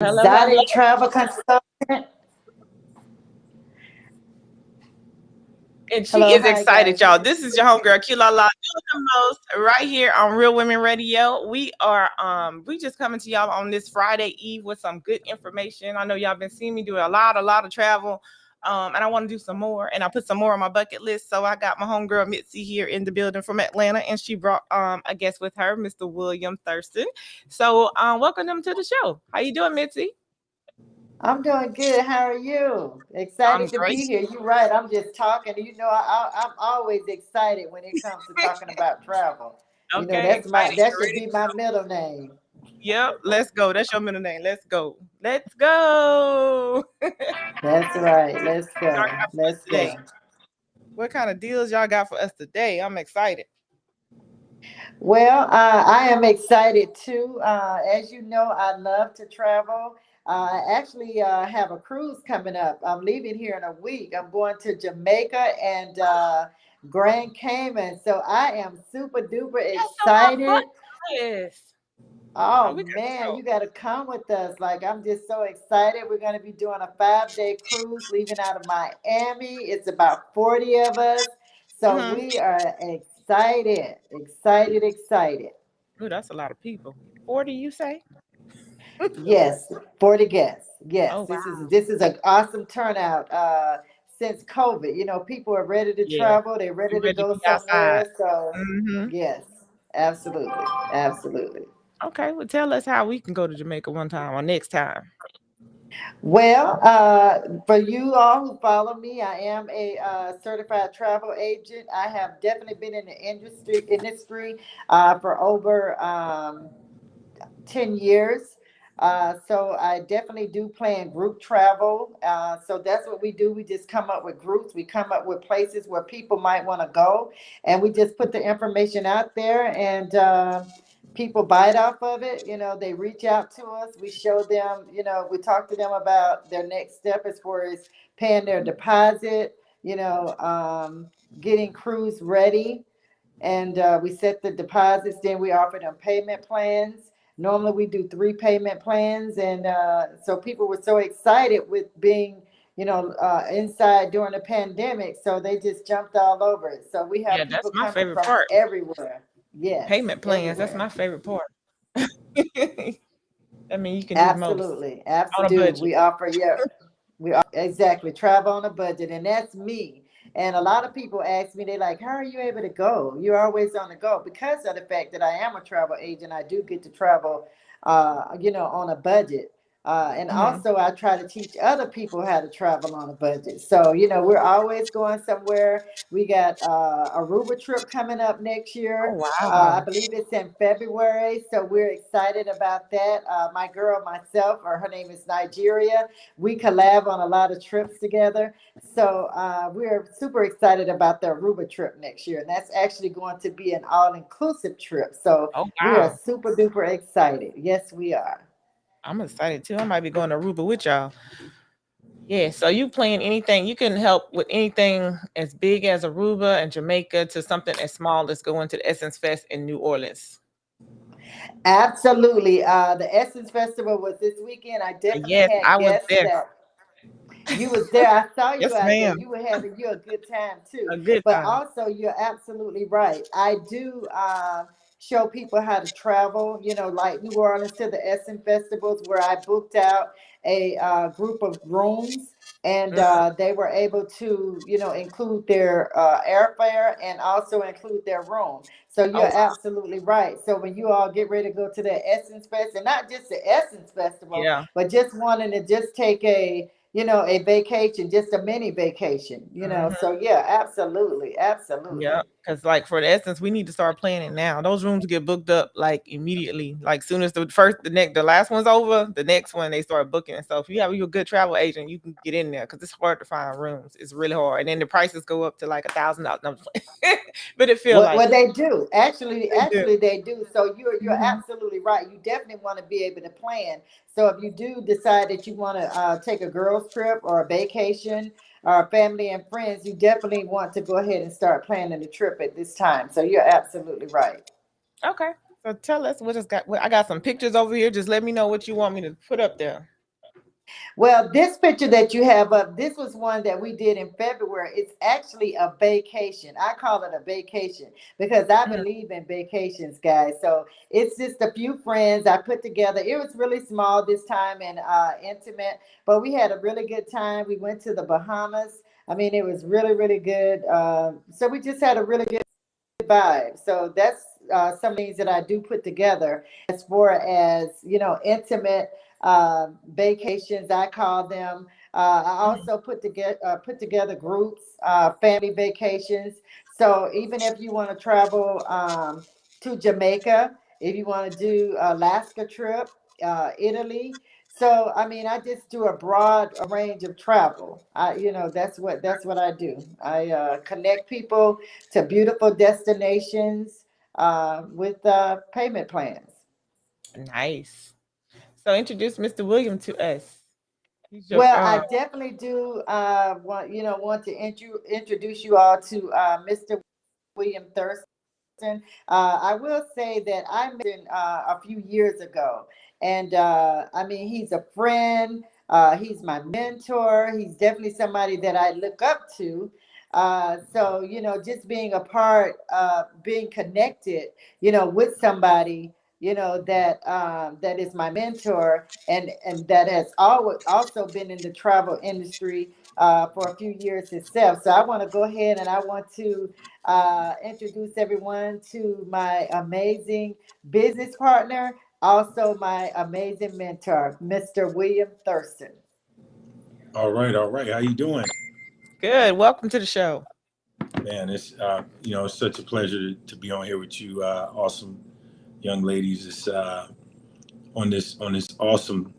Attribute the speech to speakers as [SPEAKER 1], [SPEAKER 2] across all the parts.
[SPEAKER 1] Hello, hello.
[SPEAKER 2] exotic travel consultant.
[SPEAKER 1] And she
[SPEAKER 2] Hello,
[SPEAKER 1] is
[SPEAKER 2] hi
[SPEAKER 1] excited,
[SPEAKER 2] guys.
[SPEAKER 1] y'all. This is your homegirl, Kila La, doing the most right here on Real Women Radio. We just coming to y'all on this Friday Eve with some good information. I know y'all been seeing me do a lot of travel. And I want to do some more, and I put some more on my bucket list. So I got my homegirl Mitzi here in the building from Atlanta, and she brought a guest with her, Mr. William Thurston. So welcome them to the show. How you doing, Mitzi?
[SPEAKER 2] I'm doing good. How are you?
[SPEAKER 1] I'm
[SPEAKER 2] Excited to
[SPEAKER 1] great.
[SPEAKER 2] be here. You're right. I'm just talking. I'm always excited when it comes to talking about travel.
[SPEAKER 1] Okay, excited.
[SPEAKER 2] That
[SPEAKER 1] You
[SPEAKER 2] should
[SPEAKER 1] ready?
[SPEAKER 2] be my middle name.
[SPEAKER 1] Yep, let's go. That's your middle name. Let's go. Let's go. Y'all
[SPEAKER 2] That's right. Let's go.
[SPEAKER 1] got for us
[SPEAKER 2] Let's
[SPEAKER 1] today?
[SPEAKER 2] go.
[SPEAKER 1] What kind of deals y'all got for us today? I'm excited.
[SPEAKER 2] Well, I am excited too. As you know, I love to travel. I actually have a cruise coming up. I'm leaving here in a week. I'm going to Jamaica and Grand Cayman. So I am super duper
[SPEAKER 1] That's on my
[SPEAKER 2] excited.
[SPEAKER 1] bucket list. Oh,
[SPEAKER 2] Oh
[SPEAKER 1] we got to
[SPEAKER 2] man,
[SPEAKER 1] go.
[SPEAKER 2] you got to come with us. Like, I'm just so excited. We're going to be doing a 5-day cruise leaving out of Miami. It's about 40 of us. So
[SPEAKER 1] Mm-hmm.
[SPEAKER 2] we are excited, excited, excited.
[SPEAKER 1] Ooh, that's a lot of people. 40, you say?
[SPEAKER 2] Yes, 40 guests. Yes,
[SPEAKER 1] Oh, wow.
[SPEAKER 2] this is an awesome turnout. Since COVID, people are ready to
[SPEAKER 1] Yeah.
[SPEAKER 2] travel. They're
[SPEAKER 1] We
[SPEAKER 2] ready to
[SPEAKER 1] ready to
[SPEAKER 2] go
[SPEAKER 1] be outside.
[SPEAKER 2] somewhere. So
[SPEAKER 1] Mm-hmm.
[SPEAKER 2] yes, absolutely, absolutely.
[SPEAKER 1] Okay, well, tell us how we can go to Jamaica one time or next time.
[SPEAKER 2] Well, for you all who follow me, I am a certified travel agent. I have definitely been in the industry for over 10 years. So I definitely do plan group travel. So that's what we do. We just come up with groups. We come up with places where people might want to go, and we just put the information out there, and people bite off of it. They reach out to us. We show them. We talk to them about their next step as far as paying their deposit. Getting cruise ready, and we set the deposits. Then we offer them payment plans. Normally, we do 3 payment plans, and so people were so excited with being, inside during the pandemic, so they just jumped all over it. So we
[SPEAKER 1] Yeah,
[SPEAKER 2] have
[SPEAKER 1] that's
[SPEAKER 2] people
[SPEAKER 1] my
[SPEAKER 2] coming
[SPEAKER 1] favorite
[SPEAKER 2] from
[SPEAKER 1] part.
[SPEAKER 2] everywhere. Yes,
[SPEAKER 1] Payment plans. That's
[SPEAKER 2] everywhere.
[SPEAKER 1] my favorite part. I mean, you can do the most
[SPEAKER 2] Absolutely,
[SPEAKER 1] on a
[SPEAKER 2] absolutely.
[SPEAKER 1] budget.
[SPEAKER 2] We offer, yeah, exactly, travel on a budget, and that's me. And a lot of people ask me, they like, how are you able to go? You're always on the go. Because of the fact that I am a travel agent, I do get to travel, on a budget. And
[SPEAKER 1] Hmm.
[SPEAKER 2] also, I try to teach other people how to travel on a budget. So, we're always going somewhere. We got a Aruba trip coming up next
[SPEAKER 1] Oh,
[SPEAKER 2] year. I
[SPEAKER 1] wow.
[SPEAKER 2] believe it's in February. So, we're excited about that. My girl, myself, or her name is Nigeria, we collab on a lot of trips together. So we're super excited about the Aruba trip next year. And that's actually going to be an all inclusive trip. So
[SPEAKER 1] Oh,
[SPEAKER 2] we are
[SPEAKER 1] wow.
[SPEAKER 2] super duper excited. Yes, we are.
[SPEAKER 1] I'm excited too. I might be going to Aruba with y'all. Yeah, so you playing anything, you can help with anything as big as Aruba and Jamaica to something as small as going to the Essence Fest in New Orleans.
[SPEAKER 2] Absolutely. The Essence Festival was this weekend. I definitely
[SPEAKER 1] Yes,
[SPEAKER 2] had
[SPEAKER 1] I was
[SPEAKER 2] guests
[SPEAKER 1] there.
[SPEAKER 2] that you was there. I saw you
[SPEAKER 1] Yes,
[SPEAKER 2] out there.
[SPEAKER 1] ma'am.
[SPEAKER 2] You were having you a good time too.
[SPEAKER 1] A good
[SPEAKER 2] But
[SPEAKER 1] time.
[SPEAKER 2] also, you're absolutely right. I do show people how to travel. Like New Orleans to the Essen festivals, where I booked out a group of rooms, and
[SPEAKER 1] Mm,
[SPEAKER 2] they were able to, include their airfare and also include their room. So
[SPEAKER 1] oh,
[SPEAKER 2] you're
[SPEAKER 1] wow.
[SPEAKER 2] absolutely right. So when you all get ready to go to the Essence Fest, and not just the Essence Festival,
[SPEAKER 1] Yeah.
[SPEAKER 2] but just wanting to just take a vacation, just a mini vacation,
[SPEAKER 1] Mhm.
[SPEAKER 2] so yeah, absolutely,
[SPEAKER 1] Yeah,
[SPEAKER 2] absolutely.
[SPEAKER 1] because like for the Essence, we need to start planning now. Those rooms get booked up like immediately. Like soon as the last one's over, the next one they start booking. And so if you have you a good travel agent, you can get in there because it's hard to find rooms. It's really hard, and then the prices go up to like $1,000. No, I'm just playing. But it feel like
[SPEAKER 2] What they do, actually,
[SPEAKER 1] they do.
[SPEAKER 2] they do. So you're
[SPEAKER 1] Mhm.
[SPEAKER 2] absolutely right. You definitely want to be able to plan. So if you do decide that you want to take a girls trip or a vacation or family and friends, you definitely want to go ahead and start planning the trip at this time. So you're absolutely right.
[SPEAKER 1] Okay. So tell us what it's got. I got some pictures over here. Just let me know what you want me to put up there.
[SPEAKER 2] Well, this picture that you have up, this was one that we did in February. It's actually a vacation. I call it a vacation because I
[SPEAKER 1] Mm,
[SPEAKER 2] believe in vacations, guys. So it's just a few friends I put together. It was really small this time and intimate, but we had a really good time. We went to the Bahamas. I mean, it was really, really good. So we just had a really good vibe. So that's some things that I do put together as far as intimate vacations. I call them. I
[SPEAKER 1] mhm,
[SPEAKER 2] also put together groups, family vacations. So even if you want to travel to Jamaica, if you want to do Alaska trip, Italy. So I mean, I just do a broad a range of travel. That's what I do. I connect people to beautiful destinations with payment plans.
[SPEAKER 1] nice. So introduce Mr. William to us. He's your
[SPEAKER 2] Well, I definitely do want to introduce you all to Mr. William Thurston. I will say that I met him a few years ago, and I mean he's a friend. He's my mentor. He's definitely somebody that I look up to. So just being a part, being connected, with somebody, that is my mentor, and that has always also been in the travel industry for a few years itself. So I want to go ahead and I want to introduce everyone to my amazing business partner, also my amazing mentor, Mr. William Thurston.
[SPEAKER 3] All right, all right. How you doing,
[SPEAKER 1] good. Welcome to the show.
[SPEAKER 3] man? It's such a pleasure to be on here with you, awesome young ladies. It's on this awesome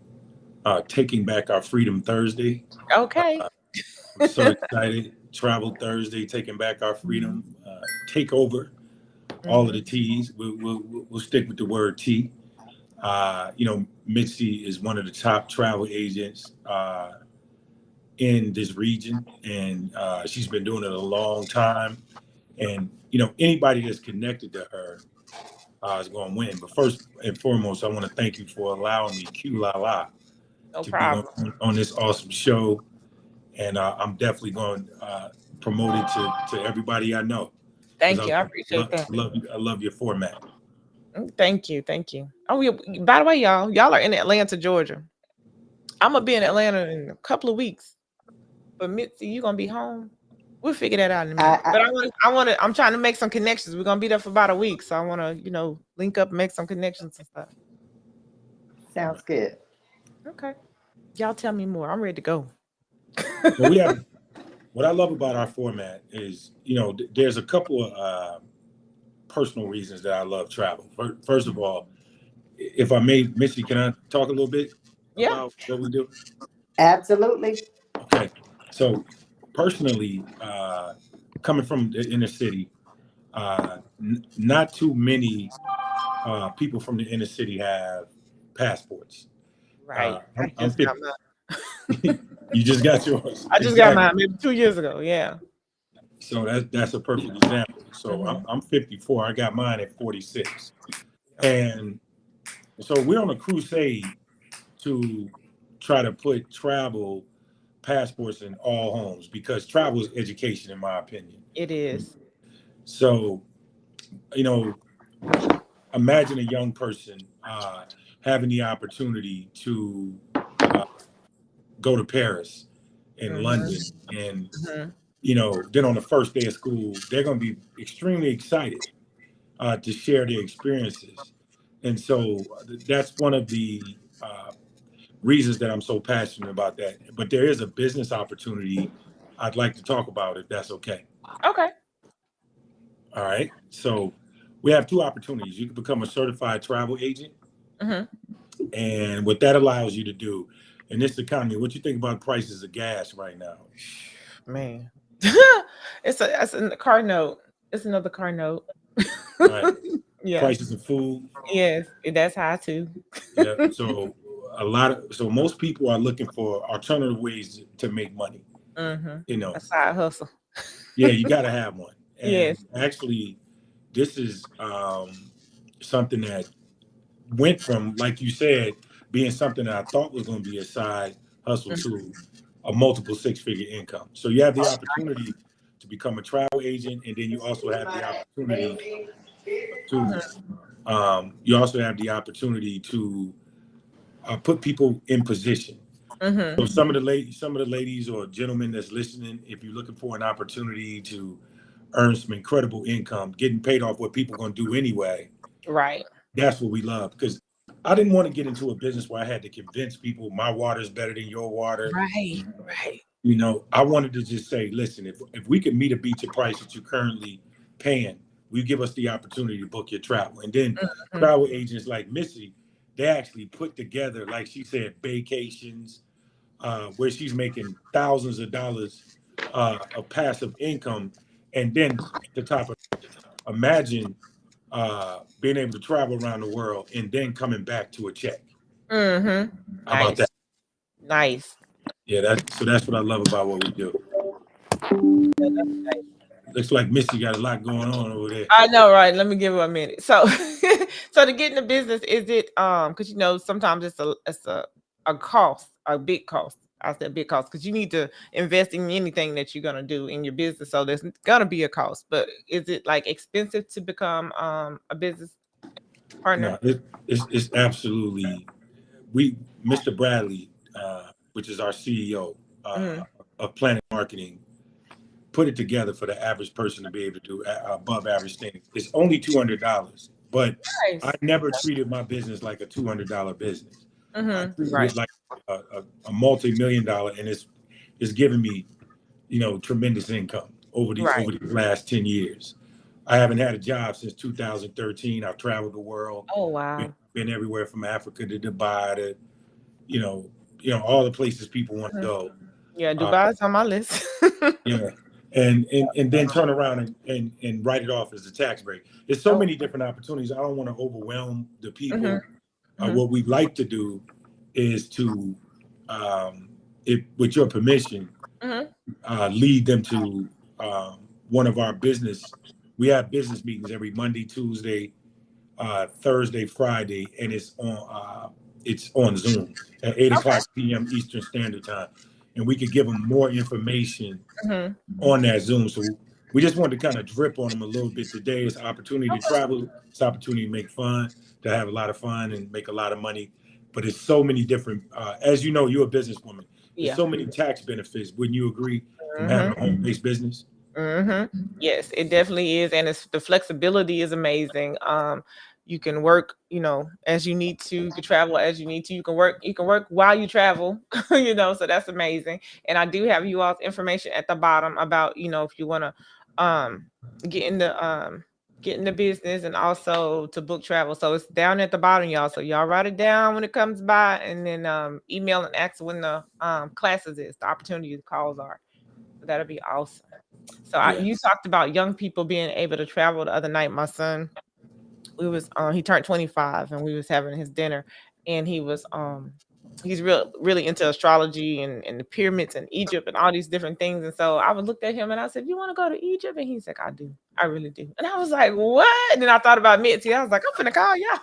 [SPEAKER 3] Taking Back Our Freedom Thursday.
[SPEAKER 1] Okay.
[SPEAKER 3] I'm so excited. Travel Thursday, Taking Back Our Freedom. Take over all of the
[SPEAKER 1] Hmm.
[SPEAKER 3] T's. We'll stick with the word T. Mitzi is one of the top travel agents in this region, and she's been doing it a long time. And anybody that's connected to her is going to win. But first and foremost, I want to thank you for allowing me, Q La La,
[SPEAKER 1] No
[SPEAKER 3] to be
[SPEAKER 1] problem.
[SPEAKER 3] on this awesome show. And I'm definitely going to promote it to everybody I know because
[SPEAKER 1] Thank you. I appreciate that.
[SPEAKER 3] I love your format.
[SPEAKER 1] Thank you. Thank you. Oh, yeah. By the way, y'all are in Atlanta, Georgia. I'm gonna be in Atlanta in a couple of weeks. But Mitzi, you gonna be home. We'll figure that out in a
[SPEAKER 2] I,
[SPEAKER 1] minute. But I'm trying to make some connections. We're gonna be there for about a week, so I want to, link up, and make some connections and stuff.
[SPEAKER 2] Sounds good.
[SPEAKER 1] Okay, y'all tell me more. I'm ready to go.
[SPEAKER 3] Well, we have what I love about our format is, there's a couple of personal reasons that I love travel. First of all, if I may, Missy, can I talk a little bit
[SPEAKER 1] Yeah.
[SPEAKER 3] about what we do?
[SPEAKER 2] Absolutely.
[SPEAKER 3] Okay. So, personally, coming from the inner city, not too many people from the inner city have passports.
[SPEAKER 1] Right. I
[SPEAKER 3] I'm
[SPEAKER 1] just got
[SPEAKER 3] 50.
[SPEAKER 1] mine.
[SPEAKER 3] You just got yours.
[SPEAKER 1] I just got
[SPEAKER 3] Exactly.
[SPEAKER 1] mine maybe 2 years ago. Yeah.
[SPEAKER 3] So that's a perfect example. So
[SPEAKER 1] Hmm.
[SPEAKER 3] I'm 54. I got mine at 46.
[SPEAKER 1] Yeah.
[SPEAKER 3] And so we're on a crusade to try to put travel passports in all homes because travel is education, in my opinion.
[SPEAKER 1] It is.
[SPEAKER 3] So, you know, imagine a young person having the opportunity to uh, go to Paris and
[SPEAKER 1] Hmm.
[SPEAKER 3] London, and
[SPEAKER 1] Hmm.
[SPEAKER 3] then on the first day of school, they're going to be extremely excited to share their experiences. And so that's one of the reasons that I'm so passionate about that. But there is a business opportunity I'd like to talk about if that's okay.
[SPEAKER 1] Okay.
[SPEAKER 3] All right. So we have two opportunities. You can become a certified travel agent,
[SPEAKER 1] Hmm.
[SPEAKER 3] and what that allows you to do in this economy, what you think about prices of gas right now?
[SPEAKER 1] Man, it's a car note. It's another car note.
[SPEAKER 3] Right.
[SPEAKER 1] Yeah.
[SPEAKER 3] Prices of food.
[SPEAKER 1] Yes, that's high too.
[SPEAKER 3] Yeah. So most people are looking for alternative ways to make money.
[SPEAKER 1] Hmm.
[SPEAKER 3] You know,
[SPEAKER 1] A side hustle.
[SPEAKER 3] yeah, you got to have one. And
[SPEAKER 1] Yes.
[SPEAKER 3] actually, this is something that went from, like you said, being something that I thought was going to be a side hustle to a multiple six-figure income. So you have the opportunity to become a travel agent, and then you also have the opportunity to put people in position. So some of the ladies or gentlemen that's listening, if you're looking for an opportunity to earn some incredible income, getting paid off what people are going to do anyway,
[SPEAKER 1] Right.
[SPEAKER 3] that's what we love. Because I didn't want to get into a business where I had to convince people my water is better than your water.
[SPEAKER 1] Right. Right.
[SPEAKER 3] You know, I wanted to just say, listen, if we could meet a beat your price that you're currently paying, we give us the opportunity to book your travel. And then travel agents like Missy, they actually put together, like she said, vacations, where she's making thousands of dollars of passive income. And then to top of imagine being able to travel around the world and then coming back to a check. How about that?
[SPEAKER 1] Nice.
[SPEAKER 3] Yeah, that's what I love about what we do. Looks like Missy got a lot going on over there.
[SPEAKER 1] I know, right? Let me give her a minute. So, so to get in the business, is it because sometimes it's a cost, a big cost. I said big cost because you need to invest in anything that you're gonna do in your business. So there's gonna be a cost. But is it like expensive to become a business partner?
[SPEAKER 3] No, it's absolutely Mr. Bradley, which is our CEO of Planet Marketing, put it together for the average person to be able to do above average things. It's only $200, but
[SPEAKER 1] Nice.
[SPEAKER 3] I never treated my business like a $200 business. I treated
[SPEAKER 1] Right.
[SPEAKER 3] it like a multi-million dollar, and it's given me, tremendous income over the last 10 years. I haven't had a job since 2013. I've traveled the world.
[SPEAKER 1] Oh wow.
[SPEAKER 3] Been everywhere from Africa to Dubai to, all the places people want to go.
[SPEAKER 1] Yeah, Dubai's on my list.
[SPEAKER 3] Yeah. And then turn around and write it off as a tax break. There's so many different opportunities. I don't want to overwhelm the people. What we'd like to do is to, with your permission, lead them to one of our business. We have business meetings every Monday, Tuesday, Thursday, Friday, and it's on Zoom at 8:00 p.m. Eastern Standard Time. And we could give them more information on that Zoom. So we just wanted to kind of drip on them a little bit today. It's an opportunity to travel. It's an opportunity to make fun, to have a lot of fun and make a lot of money. But it's so many different, as you know, you're a businesswoman. There's so many tax benefits. Wouldn't you agree from having a home-based business?
[SPEAKER 1] Yes, it definitely is. And the flexibility is amazing. You can work, as you need to. You can travel as you need to. You can work while you travel, so that's amazing. And I do have you all's information at the bottom about, if you want to get in the business and also to book travel. So it's down at the bottom, y'all. So y'all write it down when it comes by, and then email and ask when the classes is, the opportunity calls are. That'll be awesome. So you talked about young people being able to travel. The other night, my son, he turned 25 and we was having his dinner, and he's really into astrology and the pyramids in Egypt and all these different things. And so I looked at him and I said, "You want to go to Egypt?" And he's like, "I do. I really do." And I was like, "What?" And then I thought about Mitzi. I was like, "I'm finna call y'all."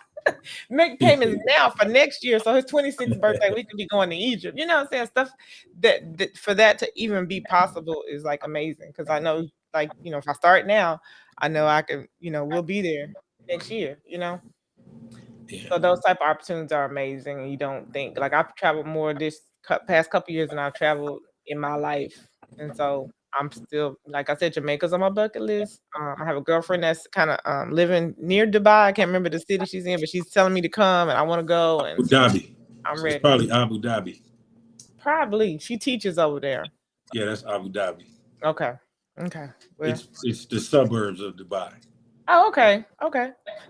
[SPEAKER 1] Make payments now for next year. So his 26th birthday, we could be going to Egypt. You know what I'm saying? Stuff that for that to even be possible is like amazing. Cause I know, like, if I start now, I know I can, we'll be there next year, So those type of opportunities are amazing. And you don't think, like, I've traveled more this past couple years than I've traveled in my life. And so I'm still, like I said, Jamaica's on my bucket list. I have a girlfriend that's kind of living near Dubai. I can't remember the city she's in, but she's telling me to come, and I want to go. And
[SPEAKER 3] Abu Dhabi.
[SPEAKER 1] I'm ready.
[SPEAKER 3] It's probably Abu Dhabi.
[SPEAKER 1] Probably. She teaches over there.
[SPEAKER 3] Yeah, that's Abu Dhabi.
[SPEAKER 1] Okay. Well,
[SPEAKER 3] it's the suburbs of Dubai.
[SPEAKER 1] Oh, okay.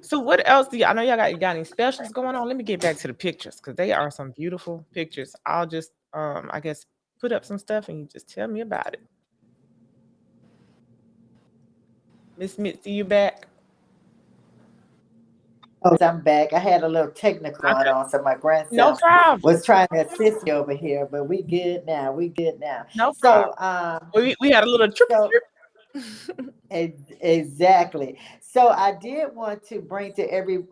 [SPEAKER 1] So what else I know y'all got any specials going on? Let me get back to the pictures because they are some beautiful pictures. I'll just I guess put up some stuff and you just tell me about it. Miss Mitzi, you back?
[SPEAKER 2] Oh, I'm back. I had a little technical going on, so my grandson
[SPEAKER 1] No problem.
[SPEAKER 2] was trying to assist me over here, but we good now.
[SPEAKER 1] No problem. We had a little trip.
[SPEAKER 2] Exactly. So I did want to bring to every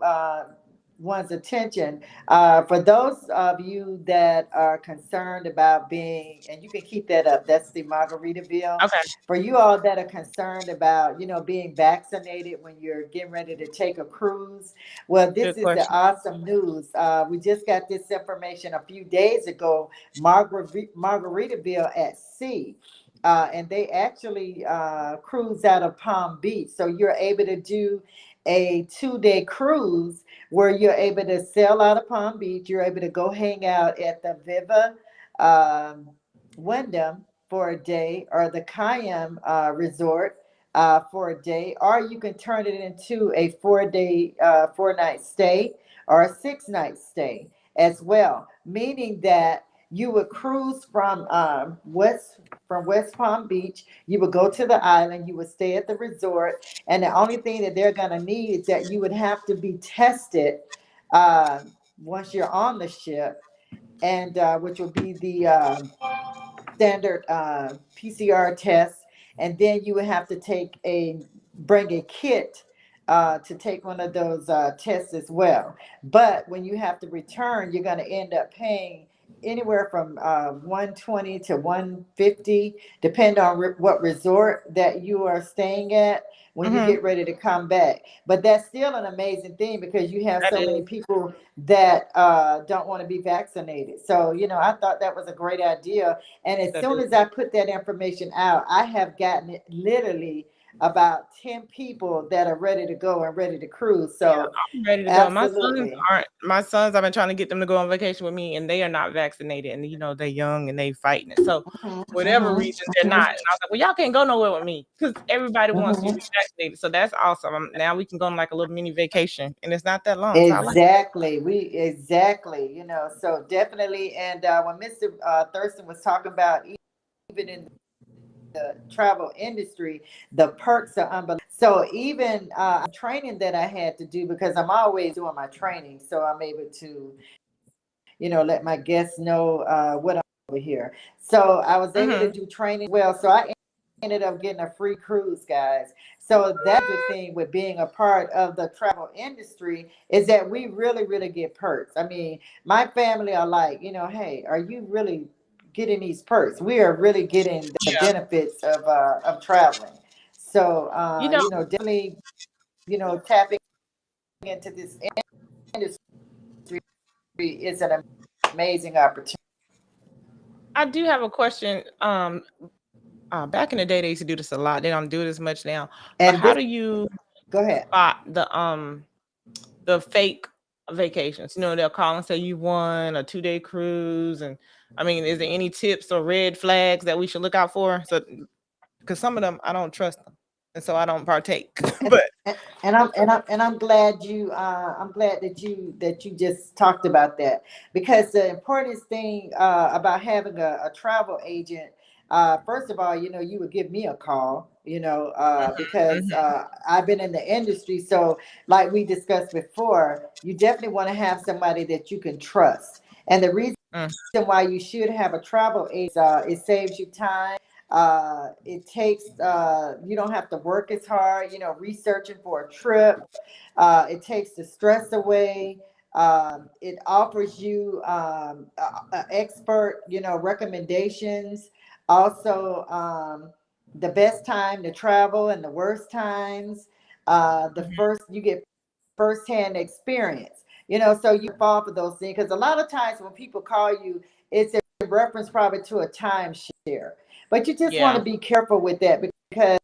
[SPEAKER 2] one's attention, for those of you that are concerned about being, and you can keep that up. That's the Margaritaville.
[SPEAKER 1] Okay,
[SPEAKER 2] For you all that are concerned about, being vaccinated when you're getting ready to take a cruise, well, this
[SPEAKER 1] good
[SPEAKER 2] is the
[SPEAKER 1] question.
[SPEAKER 2] awesome news. We just got this information a few days ago. Margaritaville at sea, and they actually cruise out of Palm Beach. So you're able to do a 2 day cruise where you're able to sail out of Palm Beach. You're able to go hang out at the Viva um, Wyndham for a day, or the Cayenne Resort for a day, or you can turn it into a 4 day, 4 night stay, or a 6 night stay as well. Meaning that you would cruise from West Palm Beach. You would go to the island. You would stay at the resort, and the only thing that they're gonna need is that you would have to be tested uh, once you're on the ship, and which will be the standard PCR test, and then you would have to bring a kit to take one of those tests as well. But when you have to return, you're going to end up paying anywhere from 120 to 150, depending on what resort that you are staying at when you
[SPEAKER 1] Hmm.
[SPEAKER 2] get ready to come back. But that's still an amazing thing because you have
[SPEAKER 1] That
[SPEAKER 2] so many
[SPEAKER 1] is
[SPEAKER 2] people that don't want to be vaccinated. So, I thought that was a great idea. And as
[SPEAKER 1] that
[SPEAKER 2] soon
[SPEAKER 1] is.
[SPEAKER 2] as I put that information out, I have gotten it literally about 10 people that are ready to go and ready to cruise.
[SPEAKER 1] Yeah,
[SPEAKER 2] So,
[SPEAKER 1] I'm ready to go.
[SPEAKER 2] absolutely.
[SPEAKER 1] My sons, I've been trying to get them to go on vacation with me, and they are not vaccinated, and they're young and they fighting it. So
[SPEAKER 2] Hmm.
[SPEAKER 1] whatever
[SPEAKER 2] Hmm.
[SPEAKER 1] reason they're not. And I was like, well, y'all can't go nowhere with me because everybody wants you to
[SPEAKER 2] Hmm.
[SPEAKER 1] be vaccinated. So that's awesome. Now we can go on like a little mini vacation, and it's not that long. So I like
[SPEAKER 2] Exactly. So definitely. And when Mr. Thurston was talking about, even in the travel industry, the perks are unbelievable. So even training that I had to do, because I'm always doing my training, so I'm able to, let my guests know what I'm over here. So I was able to
[SPEAKER 1] mm-hmm.
[SPEAKER 2] do training well. So I ended up getting a free cruise, guys. So that's the thing with being a part of the travel industry, is that we really, really get perks. I mean, my family are like, hey, are you really getting these perks? We are really getting the
[SPEAKER 1] Yeah.
[SPEAKER 2] benefits of traveling. So
[SPEAKER 1] You know,
[SPEAKER 2] definitely, tapping into this industry is an amazing opportunity.
[SPEAKER 1] I do have a question. Back in the day, they used to do this a lot. They don't do it as much now. But
[SPEAKER 2] And
[SPEAKER 1] how
[SPEAKER 2] this,
[SPEAKER 1] do you
[SPEAKER 2] go ahead.
[SPEAKER 1] spot the fake vacations? They'll call and say you won a 2 day cruise, and I mean, is there any tips or red flags that we should look out for? So, because some of them I don't trust them, and so I don't partake.
[SPEAKER 2] And,
[SPEAKER 1] But
[SPEAKER 2] and I'm glad I'm glad that you just talked about that, because the important thing about having a travel agent, first of all, you would give me a call, because
[SPEAKER 1] mhm,
[SPEAKER 2] I've been in the industry. So like we discussed before, you definitely want to have somebody that you can trust. And the reason
[SPEAKER 1] mm,
[SPEAKER 2] why you should have a travel agent, it saves you time. It takes, you don't have to work as hard, researching for a trip. It takes the stress away. It offers you expert, recommendations. Also, the best time to travel and the worst times. The
[SPEAKER 1] mhm,
[SPEAKER 2] first you get firsthand experience. So you fall for those things, because a lot of times when people call you, it's in reference probably to a timeshare. But you just want
[SPEAKER 1] yeah,
[SPEAKER 2] to be careful with that, because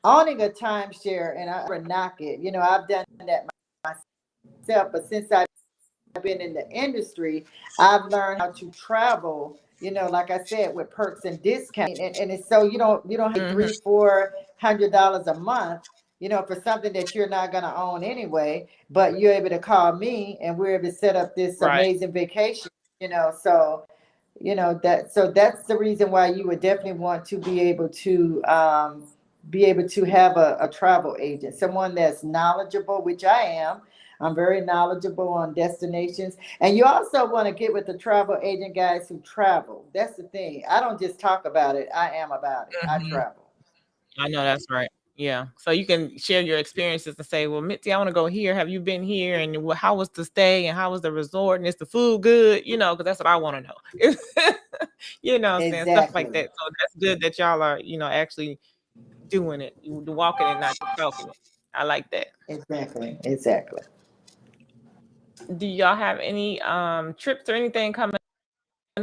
[SPEAKER 2] owning a timeshare, and I never knock it. I've done that myself, but since I've been in the industry, I've learned how to travel. Like I said, with perks and discounts, and it's so you don't have
[SPEAKER 1] mhm,
[SPEAKER 2] $300-400 a month, for something that you're not going to own anyway. But you're able to call me, and we're able to set up this
[SPEAKER 1] right.
[SPEAKER 2] amazing vacation. So that's the reason why you would definitely want to be able to have a travel agent, someone that's knowledgeable, which I am. I'm very knowledgeable on destinations. And you also want to get with the travel agent guys who travel. That's the thing. I don't just talk about it, I am about it. I
[SPEAKER 1] Mhm.
[SPEAKER 2] travel.
[SPEAKER 1] I know that's right. Yeah. So you can share your experiences and say, well, Mitzi, I want to go here. Have you been here? And how was the stay? And how was the resort? And is the food good? Because that's what I want to know. What I'm saying? Stuff like
[SPEAKER 2] Exactly.
[SPEAKER 1] that. So that's good that y'all are, actually doing it. You walking it, not just talking it. I like that.
[SPEAKER 2] Exactly. Exactly.
[SPEAKER 1] Do y'all have any trips or anything coming